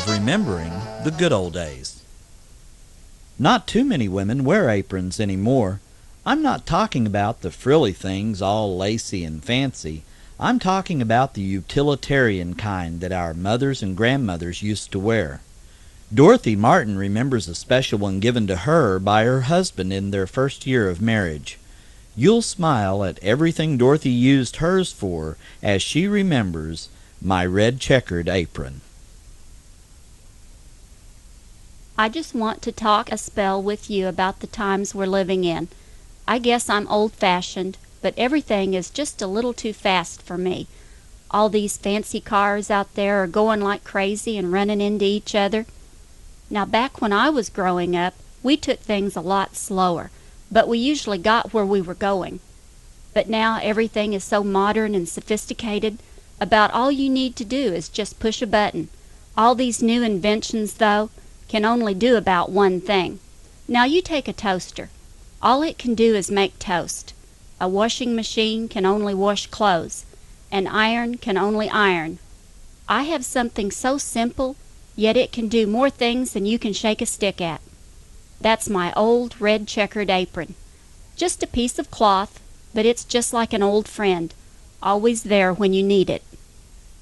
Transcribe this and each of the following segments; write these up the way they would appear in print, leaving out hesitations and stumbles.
Remembering the good old days. Not too many women wear aprons anymore. I'm not talking about the frilly things all lacy and fancy. I'm talking about the utilitarian kind that our mothers and grandmothers used to wear. Dorothy Martin remembers a special one given to her by her husband in their first year of marriage. You'll smile at everything Dorothy used hers for as she remembers my red-checkered apron. I just want to talk a spell with you about the times we're living in. I guess I'm old-fashioned, but everything is just a little too fast for me. All these fancy cars out there are going like crazy and running into each other. Now, back when I was growing up, we took things a lot slower, but we usually got where we were going. But now everything is so modern and sophisticated, about all you need to do is just push a button. All these new inventions, though, can only do about one thing. Now you take a toaster. All it can do is make toast. A washing machine can only wash clothes. An iron can only iron. I have something so simple, yet it can do more things than you can shake a stick at. That's my old red-checkered apron. Just a piece of cloth, but it's just like an old friend, always there when you need it.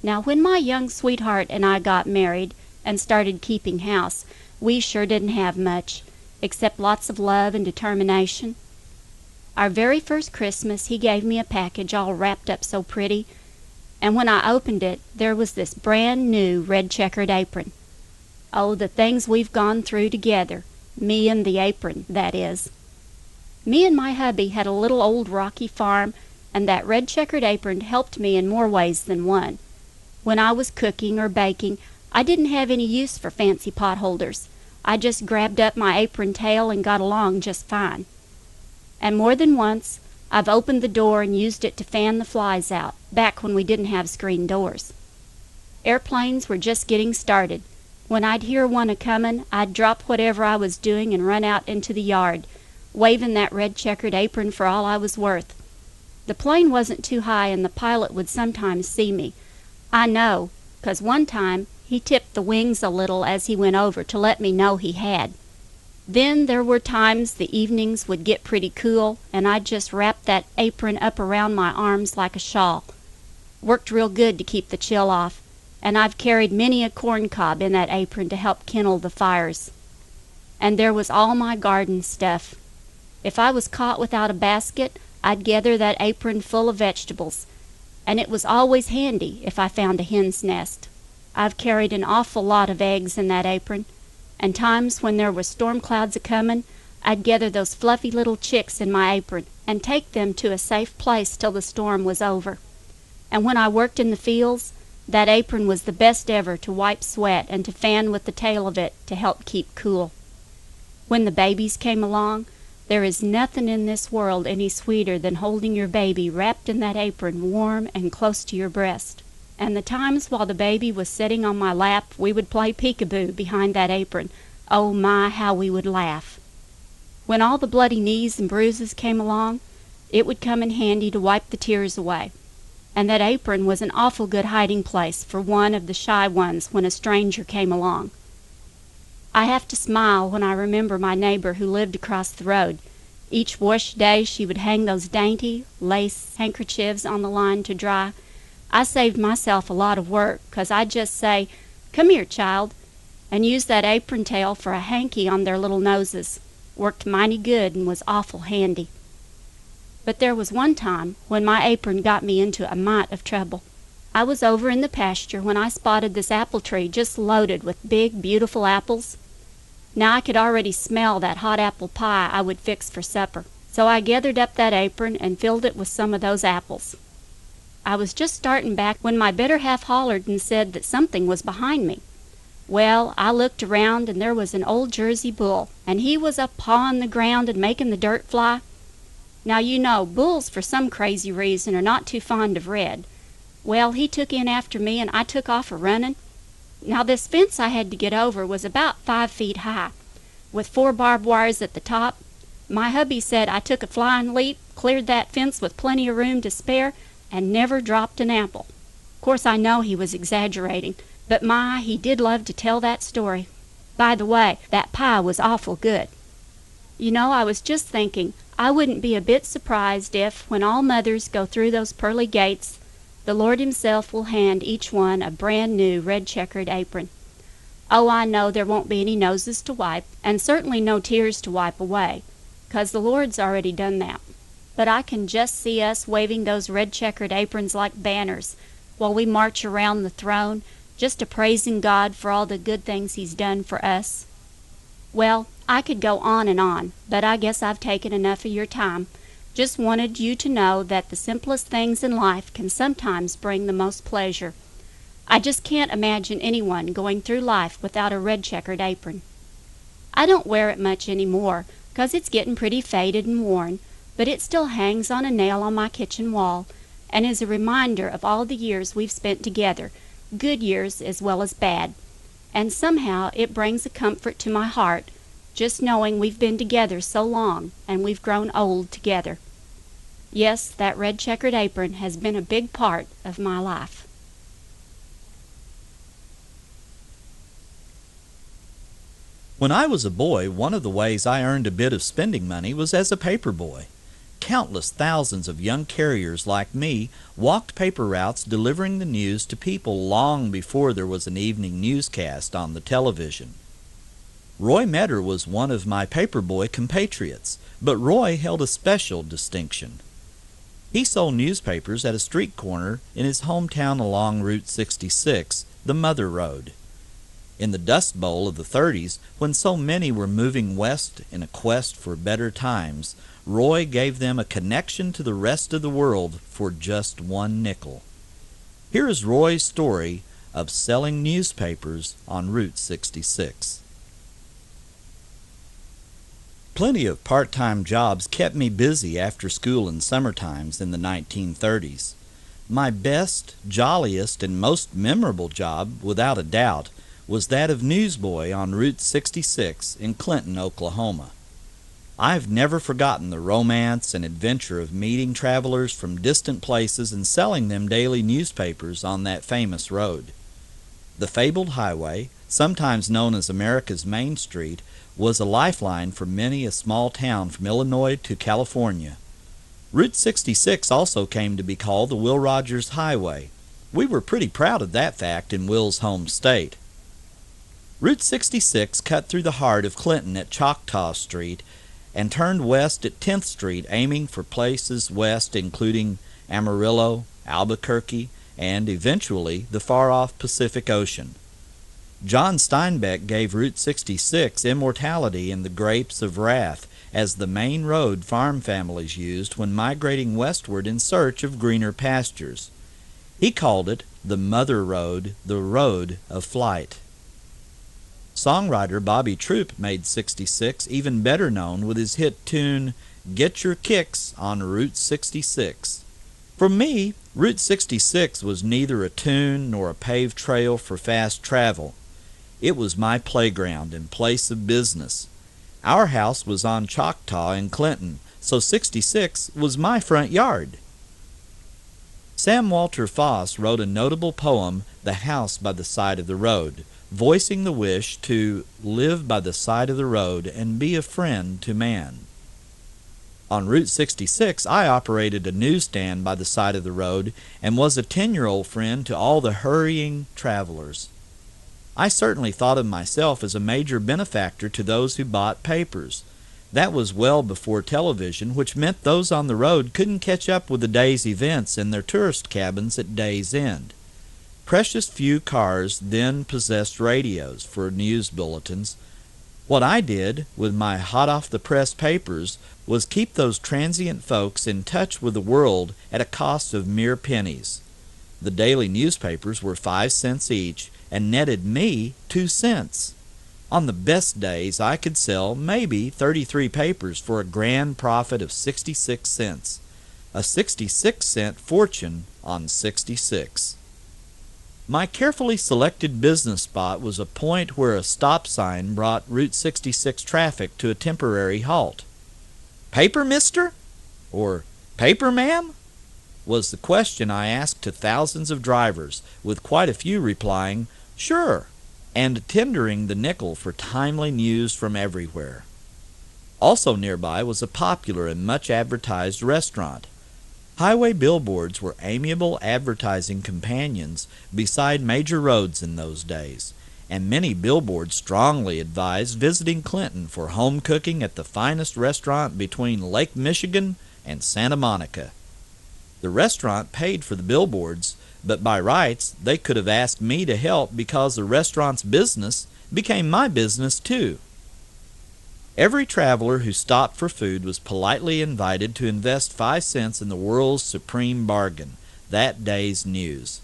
Now, when my young sweetheart and I got married and started keeping house, we sure didn't have much, except lots of love and determination. Our very first Christmas, he gave me a package all wrapped up so pretty, and when I opened it, there was this brand new red-checkered apron. Oh, the things we've gone through together, me and the apron, that is. Me and my hubby had a little old rocky farm, and that red-checkered apron helped me in more ways than one. When I was cooking or baking, I didn't have any use for fancy potholders. I just grabbed up my apron tail and got along just fine. And more than once, I've opened the door and used it to fan the flies out, back when we didn't have screen doors. Airplanes were just getting started. When I'd hear one a-comin', I'd drop whatever I was doing and run out into the yard, waving that red-checkered apron for all I was worth. The plane wasn't too high, and the pilot would sometimes see me. I know, 'cause one time he tipped the wings a little as he went over to let me know he had. Then there were times the evenings would get pretty cool, and I'd just wrap that apron up around my arms like a shawl. Worked real good to keep the chill off, and I've carried many a corn cob in that apron to help kindle the fires. And there was all my garden stuff. If I was caught without a basket, I'd gather that apron full of vegetables, and it was always handy if I found a hen's nest. I've carried an awful lot of eggs in that apron, and times when there were storm clouds a-comin', I'd gather those fluffy little chicks in my apron and take them to a safe place till the storm was over. And when I worked in the fields, that apron was the best ever to wipe sweat and to fan with the tail of it to help keep cool. When the babies came along, there is nothing in this world any sweeter than holding your baby wrapped in that apron warm and close to your breast. And the times while the baby was sitting on my lap, we would play peekaboo behind that apron. Oh my, how we would laugh. When all the bloody knees and bruises came along, it would come in handy to wipe the tears away. And that apron was an awful good hiding place for one of the shy ones when a stranger came along. I have to smile when I remember my neighbor who lived across the road. Each wash day she would hang those dainty lace handkerchiefs on the line to dry. I saved myself a lot of work, 'cause I'd just say, "Come here, child," and use that apron tail for a hanky on their little noses. Worked mighty good and was awful handy. But there was one time when my apron got me into a mite of trouble. I was over in the pasture when I spotted this apple tree just loaded with big, beautiful apples. Now I could already smell that hot apple pie I would fix for supper. So I gathered up that apron and filled it with some of those apples. I was just starting back when my better half hollered and said that something was behind me. Well, I looked around, and there was an old Jersey bull, and he was a-pawing the ground and making the dirt fly. Now, you know, bulls for some crazy reason are not too fond of red. Well, he took in after me, and I took off a-running. Now, this fence I had to get over was about 5 feet high, with 4 barbed wires at the top. My hubby said I took a flying leap, cleared that fence with plenty of room to spare, and never dropped an apple. Of course, I know he was exaggerating, but he did love to tell that story. By the way, that pie was awful good. You know, I was just thinking, I wouldn't be a bit surprised if, when all mothers go through those pearly gates, the Lord himself will hand each one a brand new red-checkered apron. Oh, I know there won't be any noses to wipe, and certainly no tears to wipe away, 'cause the Lord's already done that. But I can just see us waving those red-checkered aprons like banners while we march around the throne, just a-praising God for all the good things he's done for us. Well, I could go on, but I guess I've taken enough of your time. Just wanted you to know that the simplest things in life can sometimes bring the most pleasure. I just can't imagine anyone going through life without a red-checkered apron. I don't wear it much anymore, 'cause it's getting pretty faded and worn, but it still hangs on a nail on my kitchen wall, and is a reminder of all the years we've spent together, good years as well as bad. And somehow it brings a comfort to my heart, just knowing we've been together so long, and we've grown old together. Yes, that red-checkered apron has been a big part of my life. When I was a boy, one of the ways I earned a bit of spending money was as a paper boy. Countless thousands of young carriers like me walked paper routes delivering the news to people long before there was an evening newscast on the television. Roy Meador was one of my paperboy compatriots, but Roy held a special distinction. He sold newspapers at a street corner in his hometown along Route 66, the Mother Road. In the Dust Bowl of the 30s, when so many were moving west in a quest for better times, Roy gave them a connection to the rest of the world for just 1 nickel. Here is Roy's story of selling newspapers on Route 66. Plenty of part-time jobs kept me busy after school and summer times in the 1930s. My best, jolliest, and most memorable job, without a doubt, was that of newsboy on Route 66 in Clinton, Oklahoma. I've never forgotten the romance and adventure of meeting travelers from distant places and selling them daily newspapers on that famous road. The fabled highway, sometimes known as America's Main Street, was a lifeline for many a small town from Illinois to California. Route 66 also came to be called the Will Rogers Highway. We were pretty proud of that fact in Will's home state. Route 66 cut through the heart of Clinton at Choctaw Street and turned west at 10th Street, aiming for places west including Amarillo, Albuquerque, and eventually the far-off Pacific Ocean. John Steinbeck gave Route 66 immortality in The Grapes of Wrath as the main road farm families used when migrating westward in search of greener pastures. He called it the Mother Road, the Road of Flight. Songwriter Bobby Troup made 66 even better known with his hit tune, Get Your Kicks on Route 66. For me, Route 66 was neither a tune nor a paved trail for fast travel. It was my playground and place of business. Our house was on Choctaw in Clinton, so 66 was my front yard. Sam Walter Foss wrote a notable poem, The House by the Side of the Road, voicing the wish to live by the side of the road and be a friend to man. On Route 66, I operated a newsstand by the side of the road and was a 10-year-old friend to all the hurrying travelers. I certainly thought of myself as a major benefactor to those who bought papers. That was well before television, which meant those on the road couldn't catch up with the day's events in their tourist cabins at day's end. Precious few cars then possessed radios for news bulletins, What I did with my hot-off-the-press papers was keep those transient folks in touch with the world at a cost of mere pennies. The daily newspapers were 5 cents each and netted me 2 cents. On the best days, I could sell maybe 33 papers for a grand profit of 66 cents. A 66-cent fortune on 66. My carefully selected business spot was a point where a stop sign brought Route 66 traffic to a temporary halt. "Paper, mister?" or "Paper, ma'am?" was the question I asked to thousands of drivers, with quite a few replying, "Sure," and tendering the nickel for timely news from everywhere. Also nearby was a popular and much advertised restaurant. Highway billboards were amiable advertising companions beside major roads in those days, and many billboards strongly advised visiting Clinton for home cooking at the finest restaurant between Lake Michigan and Santa Monica. The restaurant paid for the billboards, but by rights they could have asked me to help because the restaurant's business became my business too. Every traveler who stopped for food was politely invited to invest 5 cents in the world's supreme bargain, that day's news.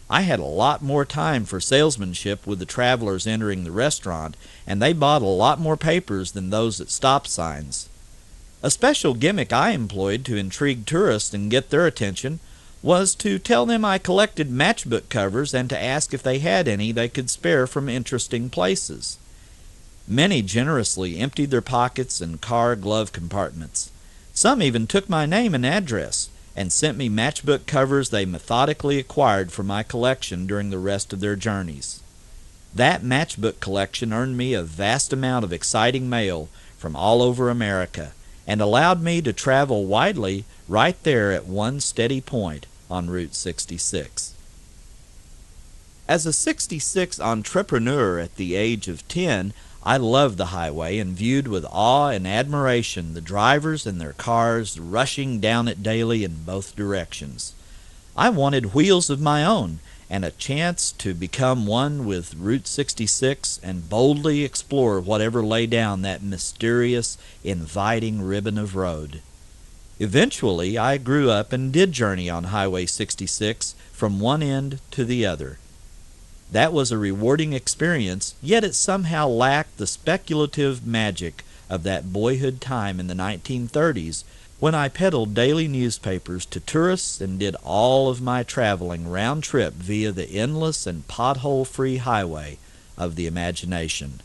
I had a lot more time for salesmanship with the travelers entering the restaurant, and they bought a lot more papers than those at stop signs. A special gimmick I employed to intrigue tourists and get their attention was to tell them I collected matchbook covers and to ask if they had any they could spare from interesting places. Many generously emptied their pockets and car glove compartments. Some even took my name and address and sent me matchbook covers they methodically acquired for my collection during the rest of their journeys. That matchbook collection earned me a vast amount of exciting mail from all over America and allowed me to travel widely right there at one steady point on Route 66. As a 66 entrepreneur at the age of 10, I loved the highway and viewed with awe and admiration the drivers and their cars rushing down it daily in both directions. I wanted wheels of my own and a chance to become one with Route 66 and boldly explore whatever lay down that mysterious, inviting ribbon of road. Eventually, I grew up and did journey on Highway 66 from one end to the other. That was a rewarding experience, yet it somehow lacked the speculative magic of that boyhood time in the 1930s when I peddled daily newspapers to tourists and did all of my traveling round trip via the endless and pothole-free highway of the imagination.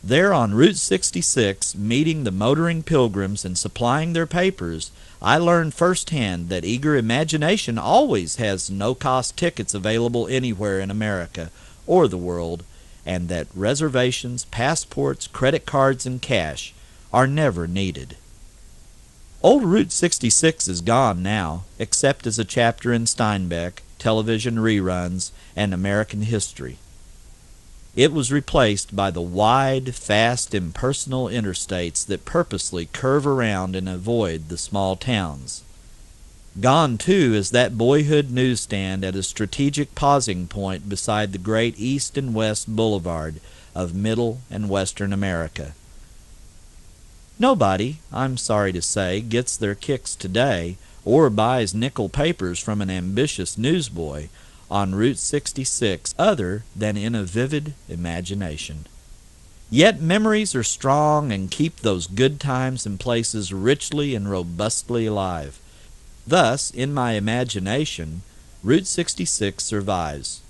There on Route 66, meeting the motoring pilgrims and supplying their papers, I learned firsthand that eager imagination always has no-cost tickets available anywhere in America or the world, and that reservations, passports, credit cards, and cash are never needed. Old Route 66 is gone now, except as a chapter in Steinbeck, television reruns, and American history. It was replaced by the wide, fast, impersonal interstates that purposely curve around and avoid the small towns. Gone, too, is that boyhood newsstand at a strategic pausing point beside the great East and West Boulevard of Middle and Western America. Nobody, I'm sorry to say, gets their kicks today or buys nickel papers from an ambitious newsboy on Route 66 other than in a vivid imagination. Yet memories are strong and keep those good times and places richly and robustly alive. Thus, in my imagination, Route 66 survives.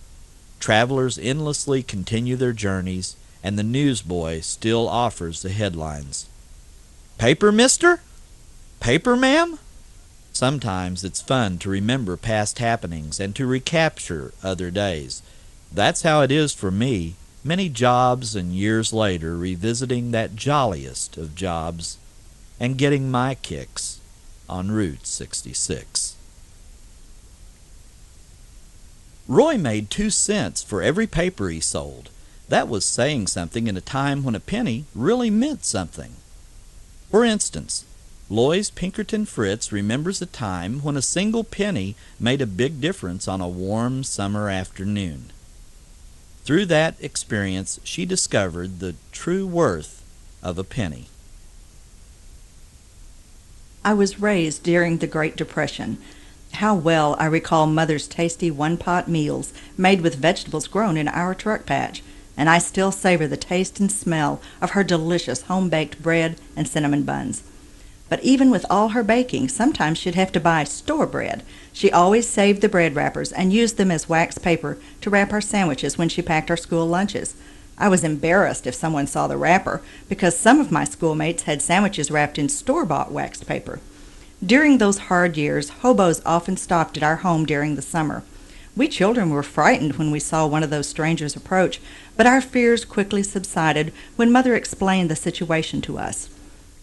Travelers endlessly continue their journeys, and the newsboy still offers the headlines. "Paper, mister?" "Paper, ma'am?" Sometimes it's fun to remember past happenings and to recapture other days. That's how it is for me, many jobs and years later, revisiting that jolliest of jobs and getting my kicks on Route 66. Roy made 2 cents for every paper he sold. That was saying something in a time when a penny really meant something. For instance, Loise Pinkerton Fritz remembers a time when a single penny made a big difference on a warm summer afternoon. Through that experience, she discovered the true worth of a penny. I was raised during the Great Depression. How well I recall Mother's tasty one-pot meals made with vegetables grown in our truck patch, and I still savor the taste and smell of her delicious home-baked bread and cinnamon buns. But even with all her baking, sometimes she'd have to buy store bread. She always saved the bread wrappers and used them as wax paper to wrap our sandwiches when she packed our school lunches. I was embarrassed if someone saw the wrapper, because some of my schoolmates had sandwiches wrapped in store-bought waxed paper. During those hard years, hobos often stopped at our home during the summer. We children were frightened when we saw one of those strangers approach, but our fears quickly subsided when Mother explained the situation to us.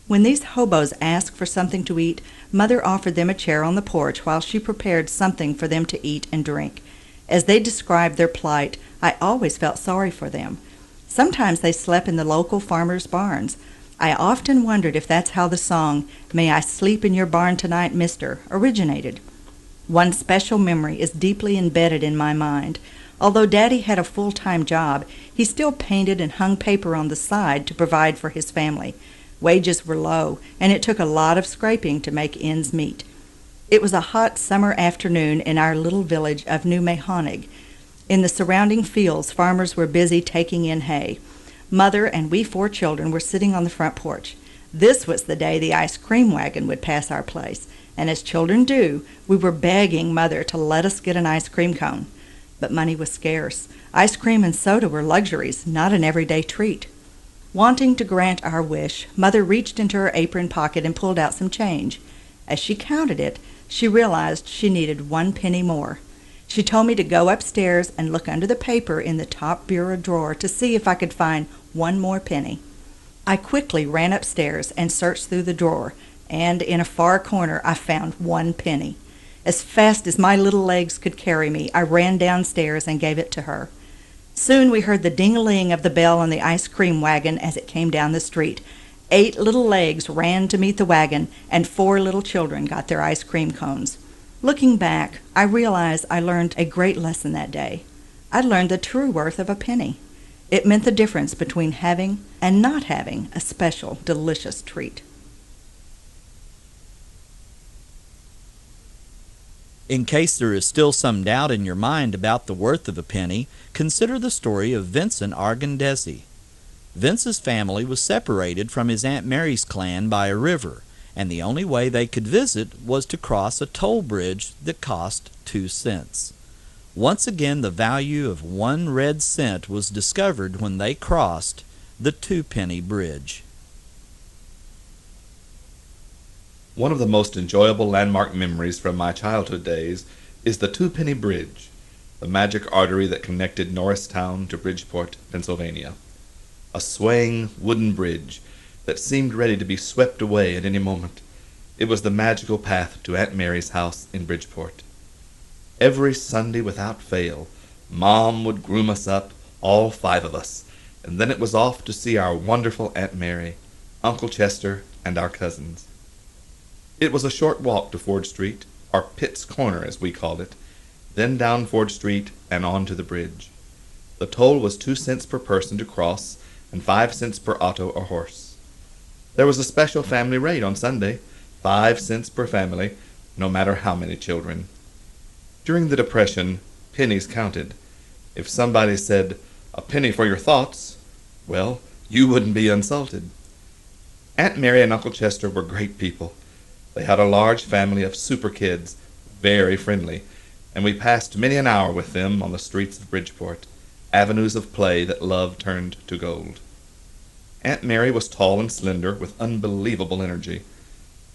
When these hobos asked for something to eat, Mother offered them a chair on the porch while she prepared something for them to eat and drink. As they described their plight, I always felt sorry for them. Sometimes they slept in the local farmers' barns. I often wondered if that's how the song, "May I Sleep in Your Barn Tonight, Mister," originated. One special memory is deeply embedded in my mind. Although Daddy had a full-time job, he still painted and hung paper on the side to provide for his family. Wages were low, and it took a lot of scraping to make ends meet. It was a hot summer afternoon in our little village of New Mahoning. In the surrounding fields, farmers were busy taking in hay. Mother and we 4 children were sitting on the front porch. This was the day the ice cream wagon would pass our place, and as children do, we were begging Mother to let us get an ice cream cone. But money was scarce. Ice cream and soda were luxuries, not an everyday treat. Wanting to grant our wish, Mother reached into her apron pocket and pulled out some change. As she counted it, she realized she needed 1 penny more. She told me to go upstairs and look under the paper in the top bureau drawer to see if I could find 1 more penny. I quickly ran upstairs and searched through the drawer, and in a far corner I found 1 penny. As fast as my little legs could carry me, I ran downstairs and gave it to her. Soon we heard the ding-a-ling of the bell on the ice cream wagon as it came down the street. 8 little legs ran to meet the wagon, and 4 little children got their ice cream cones. Looking back, I realize I learned a great lesson that day. I learned the true worth of a penny. It meant the difference between having and not having a special, delicious treat. In case there is still some doubt in your mind about the worth of a penny, consider the story of Vincent Argondezzi. Vince's family was separated from his Aunt Mary's clan by a river, and the only way they could visit was to cross a toll bridge that cost 2 cents. Once again, the value of 1 red cent was discovered when they crossed the 2-penny bridge. One of the most enjoyable landmark memories from my childhood days is the 2-penny bridge, the magic artery that connected Norristown to Bridgeport, Pennsylvania. A swaying wooden bridge that seemed ready to be swept away at any moment. It was the magical path to Aunt Mary's house in Bridgeport. Every Sunday without fail, Mom would groom us up, all 5 of us, and then it was off to see our wonderful Aunt Mary, Uncle Chester, and our cousins. It was a short walk to Ford Street, or Pitt's Corner as we called it, then down Ford Street and on to the bridge. The toll was 2 cents per person to cross, and 5 cents per auto or horse. There was a special family rate on Sunday, 5 cents per family, no matter how many children. During the Depression, pennies counted. If somebody said, "A penny for your thoughts," well, you wouldn't be insulted. Aunt Mary and Uncle Chester were great people. They had a large family of super kids, very friendly, and we passed many an hour with them on the streets of Bridgeport, avenues of play that love turned to gold. Aunt Mary was tall and slender, with unbelievable energy.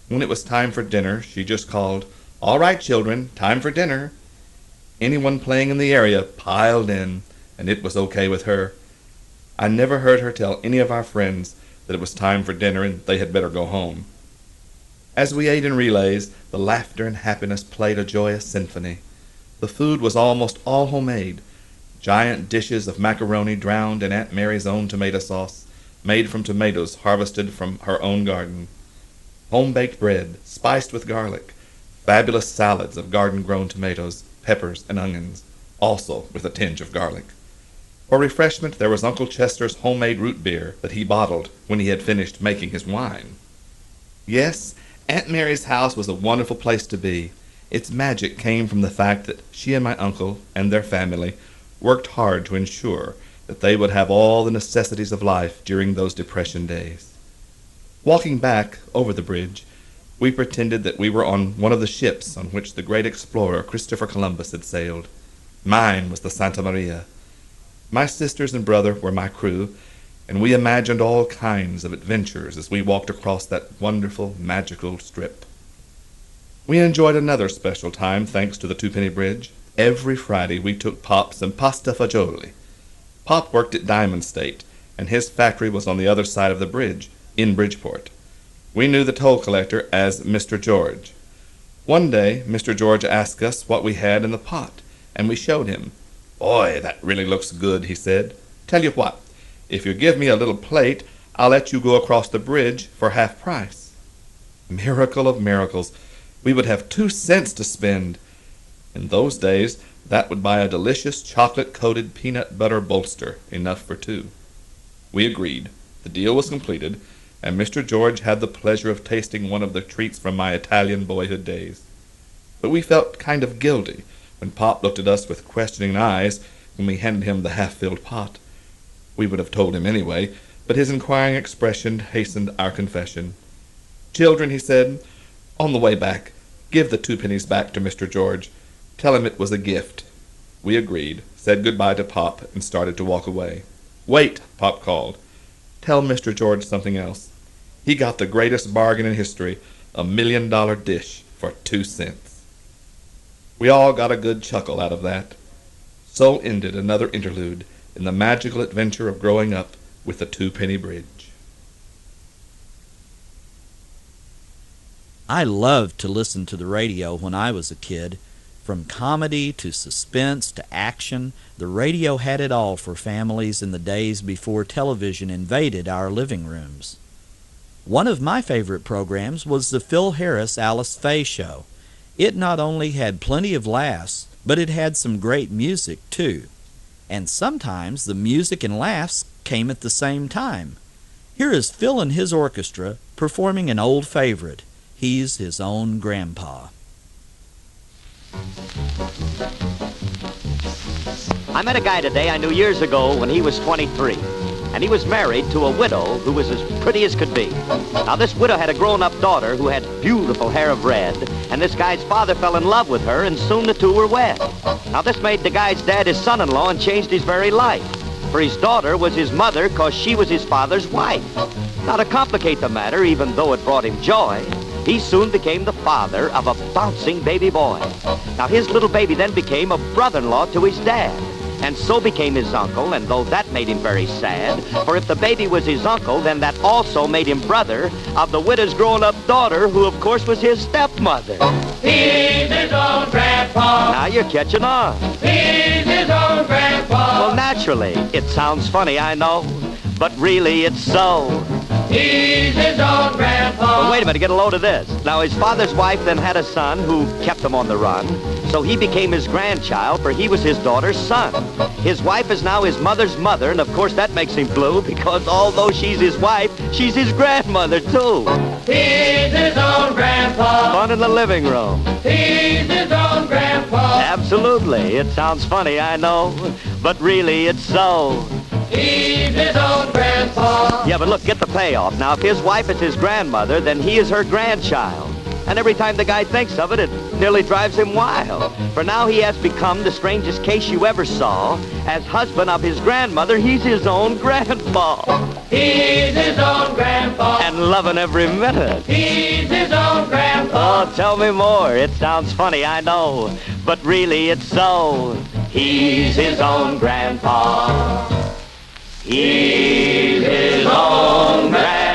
When it was time for dinner, she just called, "All right, children, time for dinner." Anyone playing in the area piled in, and it was okay with her. I never heard her tell any of our friends that it was time for dinner and they had better go home. As we ate in relays, the laughter and happiness played a joyous symphony. The food was almost all homemade. Giant dishes of macaroni drowned in Aunt Mary's own tomato sauce, made from tomatoes harvested from her own garden. Home-baked bread, spiced with garlic. Fabulous salads of garden-grown tomatoes, peppers, and onions, also with a tinge of garlic. For refreshment, there was Uncle Chester's homemade root beer that he bottled when he had finished making his wine. Yes, Aunt Mary's house was a wonderful place to be. Its magic came from the fact that she and my uncle and their family worked hard to ensure that they would have all the necessities of life during those Depression days. Walking back over the bridge, we pretended that we were on one of the ships on which the great explorer Christopher Columbus had sailed. Mine was the Santa Maria. My sisters and brother were my crew, and we imagined all kinds of adventures as we walked across that wonderful, magical strip. We enjoyed another special time thanks to the Twopenny Bridge. Every Friday we took Pop some pasta fagioli. Pop worked at Diamond State, and his factory was on the other side of the bridge, in Bridgeport. We knew the toll collector as Mr. George. One day, Mr. George asked us what we had in the pot, and we showed him. "Boy, that really looks good," he said. "Tell you what, if you give me a little plate, I'll let you go across the bridge for half price." Miracle of miracles! We would have 2 cents to spend. In those days, that would buy a delicious chocolate-coated peanut butter bolster, enough for 2. We agreed. The deal was completed, and Mr. George had the pleasure of tasting one of the treats from my Italian boyhood days. But we felt kind of guilty when Pop looked at us with questioning eyes when we handed him the half-filled pot. We would have told him anyway, but his inquiring expression hastened our confession. "Children," he said, "on the way back, give the 2 pennies back to Mr. George. Tell him it was a gift." We agreed, said goodbye to Pop, and started to walk away. "Wait," Pop called. "Tell Mr. George something else. He got the greatest bargain in history, $1 million dish for 2 cents. We all got a good chuckle out of that. So ended another interlude in the magical adventure of growing up with the Twopenny Bridge. I loved to listen to the radio when I was a kid. From comedy to suspense to action, the radio had it all for families in the days before television invaded our living rooms. One of my favorite programs was the Phill Alice Faye Show. It not only had plenty of laughs, but it had some great music too. And sometimes the music and laughs came at the same time. Here is Phill and his orchestra performing an old favorite, He's His Own Grandpa. I met a guy today I knew years ago when he was 23. And he was married to a widow who was as pretty as could be. Now, this widow had a grown-up daughter who had beautiful hair of red, and this guy's father fell in love with her, and soon the two were wed. Now, this made the guy's dad his son-in-law and changed his very life. For his daughter was his mother because she was his father's wife. Now, to complicate the matter, even though it brought him joy, he soon became the father of a bouncing baby boy. Now, his little baby then became a brother-in-law to his dad, and so became his uncle, and though that made him very sad, for if the baby was his uncle, then that also made him brother of the widow's grown-up daughter, who of course was his stepmother. He's his own grandpa. Now you're catching on. He's his own grandpa. Well, naturally, it sounds funny, I know, but really it's so. He's his own grandpa. But wait a minute, get a load of this. Now, his father's wife then had a son who kept him on the run, so he became his grandchild, for he was his daughter's son. His wife is now his mother's mother, and of course that makes him blue, because although she's his wife, she's his grandmother, too. He's his own grandpa. Fun in the living room. He's his own grandpa. Absolutely. It sounds funny, I know, but really it's so. He's his own grandpa. Yeah, but look, get the payoff. Now, if his wife is his grandmother, then he is her grandchild. And every time the guy thinks of it, it nearly drives him wild. For now he has become the strangest case you ever saw. As husband of his grandmother, he's his own grandpa. He's his own grandpa. And loving every minute. He's his own grandpa. Oh, tell me more. It sounds funny, I know, but really it's so. He's his own grandpa. He's his own grandpa.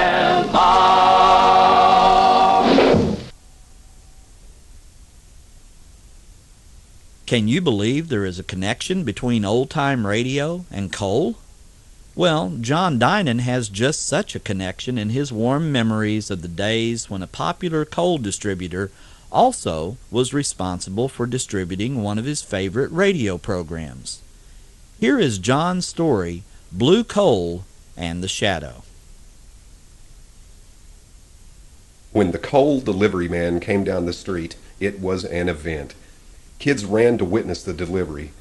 Can you believe there is a connection between old-time radio and coal? Well, John Dinan has just such a connection in his warm memories of the days when a popular coal distributor also was responsible for distributing one of his favorite radio programs. Here is John's story, Blue Coal and the Shadow. When the coal delivery man came down the street, it was an event. Kids ran to witness the delivery.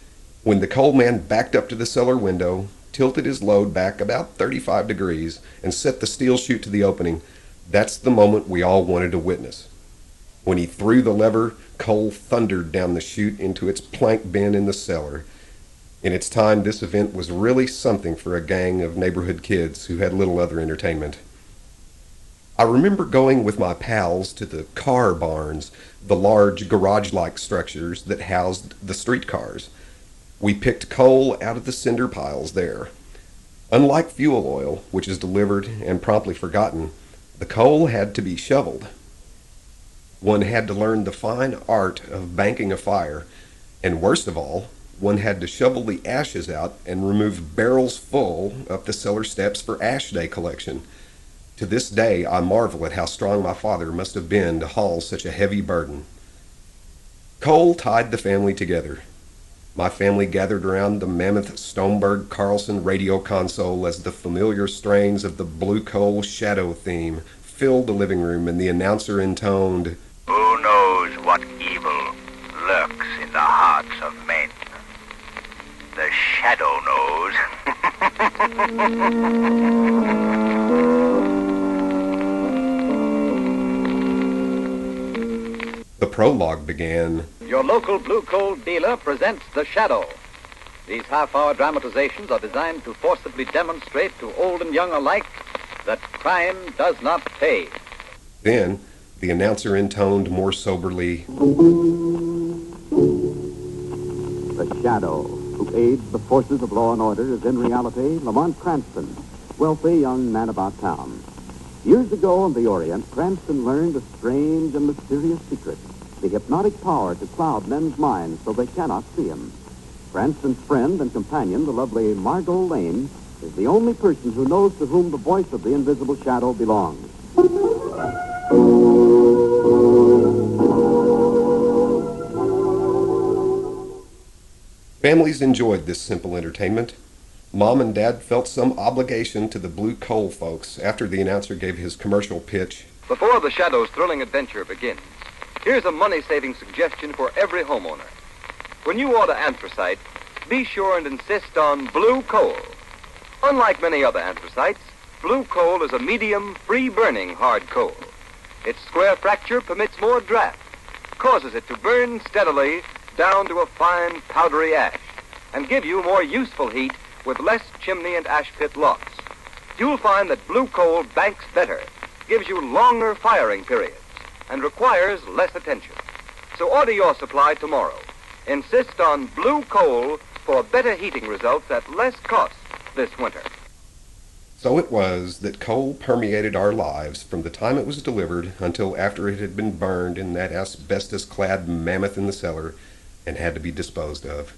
When the coal man backed up to the cellar window, tilted his load back about 35 degrees, and set the steel chute to the opening, that's the moment we all wanted to witness. When he threw the lever, coal thundered down the chute into its plank bin in the cellar. In its time, this event was really something for a gang of neighborhood kids who had little other entertainment. I remember going with my pals to the car barns, the large garage-like structures that housed the streetcars. We picked coal out of the cinder piles there. Unlike fuel oil, which is delivered and promptly forgotten, the coal had to be shoveled. One had to learn the fine art of banking a fire, and worst of all, one had to shovel the ashes out and remove barrels full up the cellar steps for ash day collection. To this day, I marvel at how strong my father must have been to haul such a heavy burden. Coal tied the family together. My family gathered around the mammoth Stoneberg Carlson radio console as the familiar strains of the Blue Coal Shadow theme filled the living room, and the announcer intoned, "Who knows what evil lurks in the hearts of men? The shadow knows." The prologue began, Your local blue coal dealer presents The Shadow. These half-hour dramatizations are designed to forcibly demonstrate to old and young alike that crime does not pay. Then the announcer intoned more soberly, The Shadow, who aids the forces of law and order, is in reality Lamont Cranston, wealthy young man about town. Years ago in the Orient, Cranston learned a strange and mysterious secret, the hypnotic power to cloud men's minds so they cannot see him. Cranston's friend and companion, the lovely Margot Lane, is the only person who knows to whom the voice of the invisible shadow belongs. Families enjoyed this simple entertainment. Mom and Dad felt some obligation to the Blue Coal folks after the announcer gave his commercial pitch. Before The Shadow's thrilling adventure begins, here's a money-saving suggestion for every homeowner. When you order anthracite, be sure and insist on blue coal. Unlike many other anthracites, blue coal is a medium, free-burning hard coal. Its square fracture permits more draft, causes it to burn steadily down to a fine, powdery ash, and give you more useful heat with less chimney and ash pit loss. You'll find that blue coal banks better, gives you longer firing periods, and requires less attention. So order your supply tomorrow. Insist on blue coal for better heating results at less cost this winter. So it was that coal permeated our lives from the time it was delivered until after it had been burned in that asbestos-clad mammoth in the cellar and had to be disposed of.